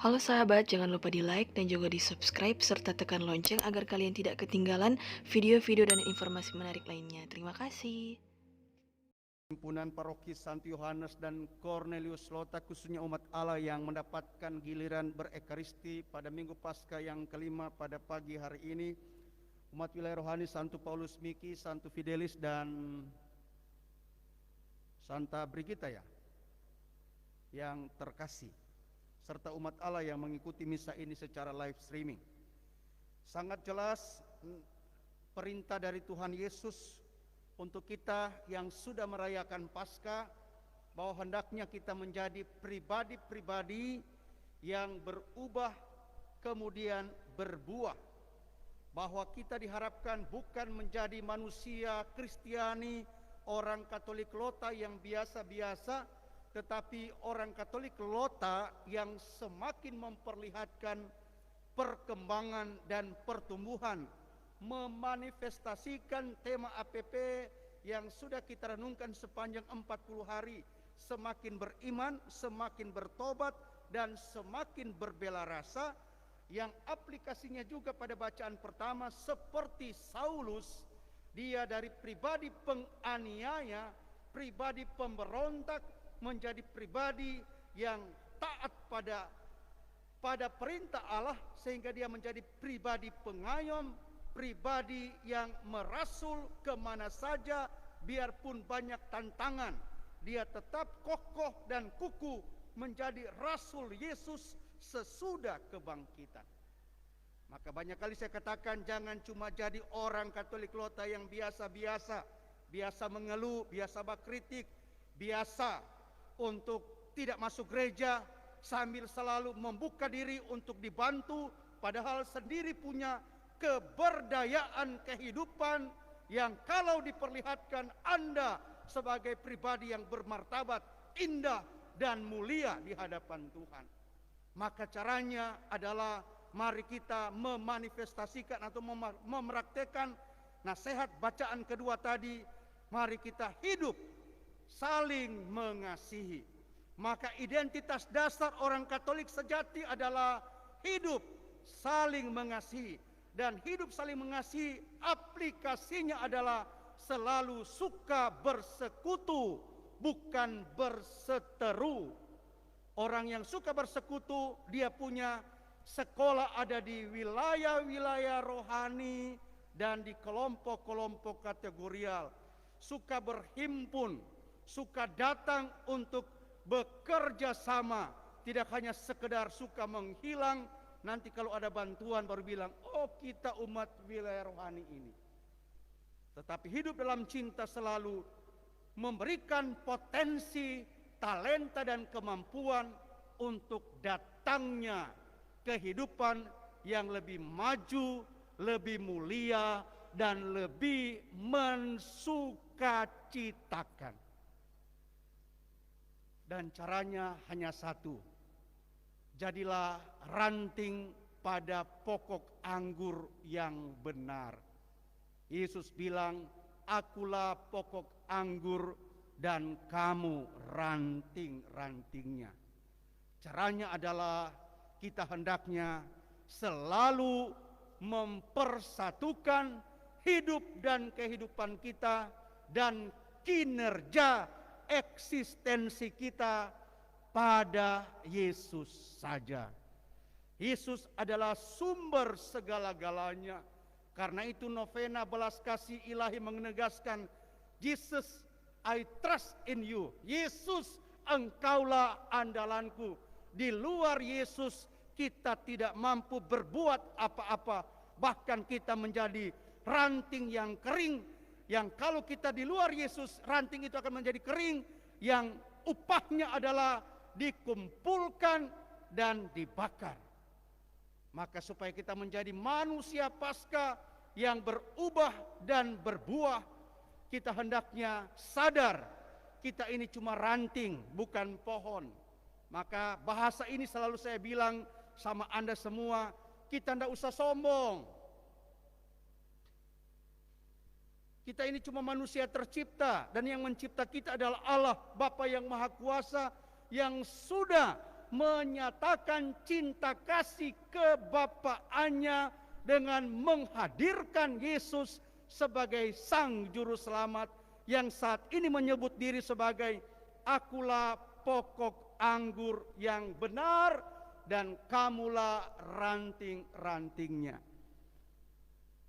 Halo sahabat, jangan lupa di like dan juga di subscribe serta tekan lonceng agar kalian tidak ketinggalan video-video dan informasi menarik lainnya. Terima kasih. Himpunan Paroki Santo Yohanes dan Cornelius Lota, khususnya umat Allah yang mendapatkan giliran berekaristi pada Minggu Paskah yang kelima pada pagi hari ini, umat wilayah rohani Santo Paulus Miki, Santo Fidelis dan Santa Brigita yang terkasih, serta umat Allah yang mengikuti misa ini secara live streaming. Sangat jelas perintah dari Tuhan Yesus untuk kita yang sudah merayakan Paskah, bahwa hendaknya kita menjadi pribadi-pribadi yang berubah kemudian berbuah, bahwa kita diharapkan bukan menjadi manusia Kristiani, orang Katolik Lota yang biasa-biasa, tetapi orang Katolik Lota yang semakin memperlihatkan perkembangan dan pertumbuhan, memanifestasikan tema APP yang sudah kita renungkan sepanjang 40 hari, semakin beriman, semakin bertobat, dan semakin berbela rasa, yang aplikasinya juga pada bacaan pertama seperti Saulus, dia dari pribadi penganiaya, pribadi pemberontak, menjadi pribadi yang taat pada perintah Allah, sehingga dia menjadi pribadi pengayom, pribadi yang merasul kemana saja, biarpun banyak tantangan, dia tetap kokoh dan kukuh menjadi Rasul Yesus sesudah kebangkitan. Maka banyak kali saya katakan, jangan cuma jadi orang Katolik Lota yang biasa-biasa, biasa mengeluh, biasa berkritik, biasa untuk tidak masuk gereja, sambil selalu membuka diri untuk dibantu, padahal sendiri punya keberdayaan kehidupan yang kalau diperlihatkan Anda sebagai pribadi yang bermartabat, indah dan mulia di hadapan Tuhan. Maka caranya adalah mari kita memanifestasikan atau mempraktekkan nasihat bacaan kedua tadi. Mari kita hidup saling mengasihi. Maka identitas dasar orang Katolik sejati adalah hidup saling mengasihi. Dan hidup saling mengasihi aplikasinya adalah selalu suka bersekutu, bukan berseteru. Orang yang suka bersekutu, dia punya sekolah ada di wilayah-wilayah rohani dan di kelompok-kelompok kategorial. Suka berhimpun, suka datang untuk bekerja sama, tidak hanya sekedar suka menghilang. Nanti kalau ada bantuan baru bilang, oh kita umat wilayah rohani ini. Tetapi hidup dalam cinta selalu memberikan potensi, talenta dan kemampuan untuk datangnya kehidupan yang lebih maju, lebih mulia, dan lebih mensukacitakan. Dan caranya hanya satu. Jadilah ranting pada pokok anggur yang benar. Yesus bilang, akulah pokok anggur dan kamu ranting-rantingnya. Caranya adalah kita hendaknya selalu mempersatukan hidup dan kehidupan kita dan kinerja eksistensi kita pada Yesus saja. Yesus adalah sumber segala-galanya. Karena itu novena belas kasih ilahi menegaskan, Jesus, I trust in you. Yesus, engkaulah andalanku. Di luar Yesus kita tidak mampu berbuat apa-apa. Bahkan kita menjadi ranting yang kering, yang kalau kita di luar Yesus, ranting itu akan menjadi kering, yang upahnya adalah dikumpulkan dan dibakar. Maka supaya kita menjadi manusia Paskah yang berubah dan berbuah, kita hendaknya sadar kita ini cuma ranting, bukan pohon. Maka bahasa ini selalu saya bilang sama Anda semua, kita tidak usah sombong. Kita ini cuma manusia tercipta, dan yang mencipta kita adalah Allah Bapa yang Maha Kuasa, yang sudah menyatakan cinta kasih kebapaannya dengan menghadirkan Yesus sebagai Sang Juru Selamat yang saat ini menyebut diri sebagai akulah pokok anggur yang benar dan kamulah ranting-rantingnya.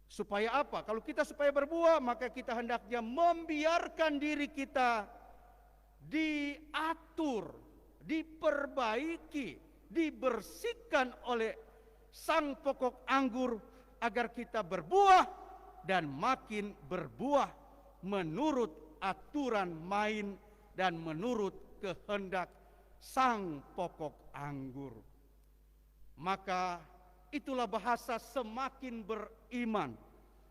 Supaya apa? Kalau kita supaya berbuah, maka kita hendaknya membiarkan diri kita diatur, diperbaiki, dibersihkan oleh Sang pokok anggur agar kita berbuah dan makin berbuah menurut aturan main dan menurut kehendak Sang pokok anggur. Maka itulah bahasa semakin beriman.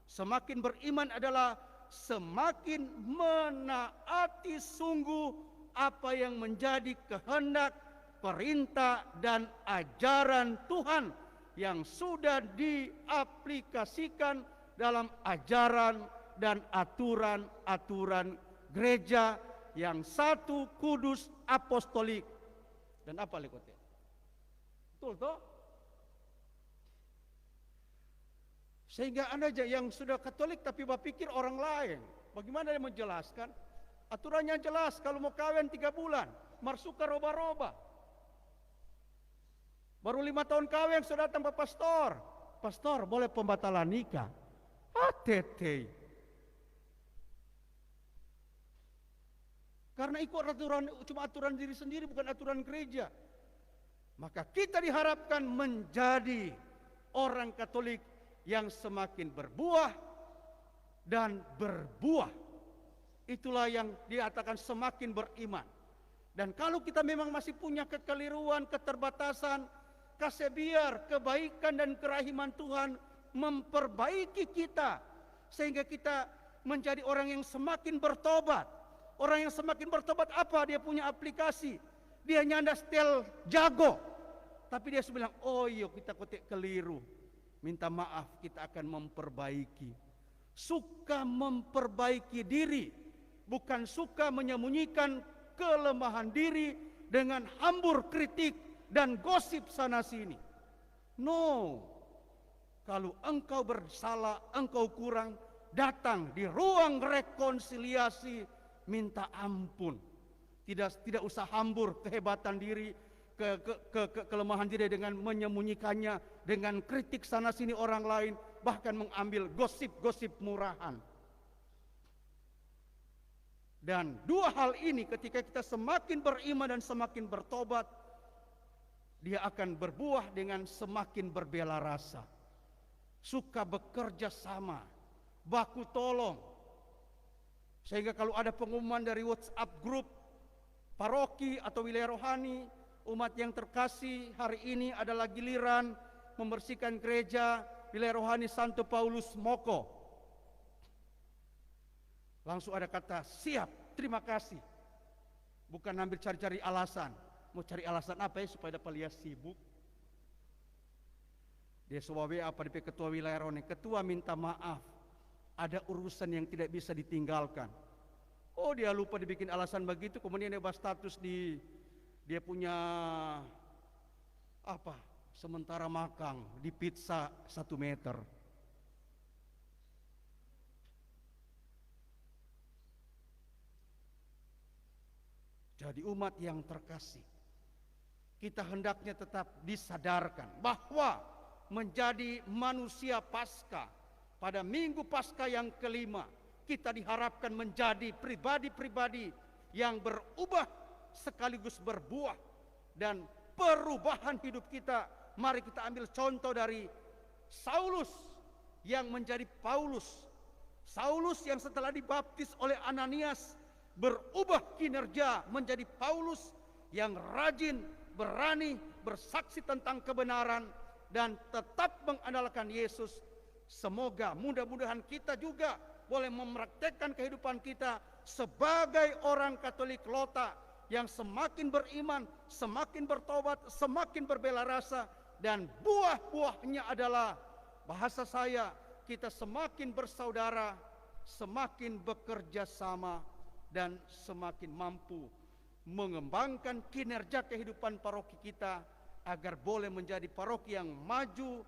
Semakin beriman adalah semakin menaati sungguh apa yang menjadi kehendak, perintah dan ajaran Tuhan yang sudah diaplikasikan dalam ajaran dan aturan-aturan gereja yang satu, kudus, apostolik. Dan apa lekotnya? Betul toh? Sehingga Anda yang sudah Katolik tapi berpikir orang lain, bagaimana dia menjelaskan? Aturannya jelas, kalau mau kawin 3 bulan, marsuka roba-roba. Baru 5 tahun kawin sudah datang Pak Pastor. Pastor, boleh pembatalan nikah? Tete. Karena ikut aturan, cuma aturan diri sendiri, bukan aturan gereja. Maka kita diharapkan menjadi orang Katolik yang semakin berbuah dan berbuah. Itulah yang dikatakan semakin beriman. Dan kalau kita memang masih punya kekeliruan, keterbatasan, kasih biar kebaikan dan kerahiman Tuhan memperbaiki kita, sehingga kita menjadi orang yang semakin bertobat. Orang yang semakin bertobat apa? Dia punya aplikasi. Dia nyanda setel jago. Tapi dia bilang, oh iya kita kotek keliru. Minta maaf, kita akan memperbaiki. Suka memperbaiki diri, bukan suka menyembunyikan kelemahan diri dengan hambur kritik dan gosip sana sini. No. Kalau engkau bersalah, engkau kurang, datang di ruang rekonsiliasi, minta ampun. Tidak usah hambur kehebatan diri, kelemahan diri dengan menyembunyikannya, dengan kritik sana sini orang lain, bahkan mengambil gosip-gosip murahan. Dan 2 hal ini ketika kita semakin beriman dan semakin bertobat, dia akan berbuah dengan semakin berbela rasa. Suka bekerja sama, baku tolong. Sehingga kalau ada pengumuman dari WhatsApp grup paroki atau wilayah rohani, umat yang terkasih hari ini adalah giliran membersihkan gereja wilayah rohani Santo Paulus Moko. Langsung ada kata siap, terima kasih. Bukan ambil cari-cari alasan. Mau cari alasan apa ya supaya dapat lihat sibuk. Dia suawe apa di ketua wilayah rohani, ketua minta maaf. Ada urusan yang tidak bisa ditinggalkan. Oh, dia lupa dibikin alasan begitu, kemudian dia bahas status di dia punya apa? Sementara makan di pizza 1 meter. Jadi umat yang terkasih, kita hendaknya tetap disadarkan bahwa menjadi manusia Paskah pada minggu Paskah yang kelima, kita diharapkan menjadi pribadi-pribadi yang berubah sekaligus berbuah. Dan perubahan hidup kita, mari kita ambil contoh dari Saulus yang menjadi Paulus. Saulus yang setelah dibaptis oleh Ananias berubah kinerja menjadi Paulus yang rajin, berani, bersaksi tentang kebenaran dan tetap mengandalkan Yesus. Semoga mudah-mudahan kita juga boleh mempraktekkan kehidupan kita sebagai orang Katolik Lota yang semakin beriman, semakin bertobat, semakin berbela rasa, dan buah-buahnya adalah, bahasa saya, kita semakin bersaudara, semakin bekerja sama, dan semakin mampu mengembangkan kinerja kehidupan paroki kita agar boleh menjadi paroki yang maju,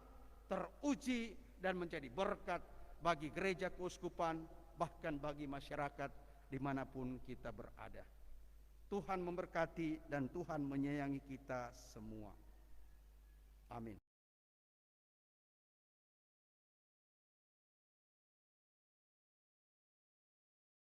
teruji, dan menjadi berkat bagi gereja keuskupan, bahkan bagi masyarakat dimanapun kita berada. Tuhan memberkati dan Tuhan menyayangi kita semua. Amin.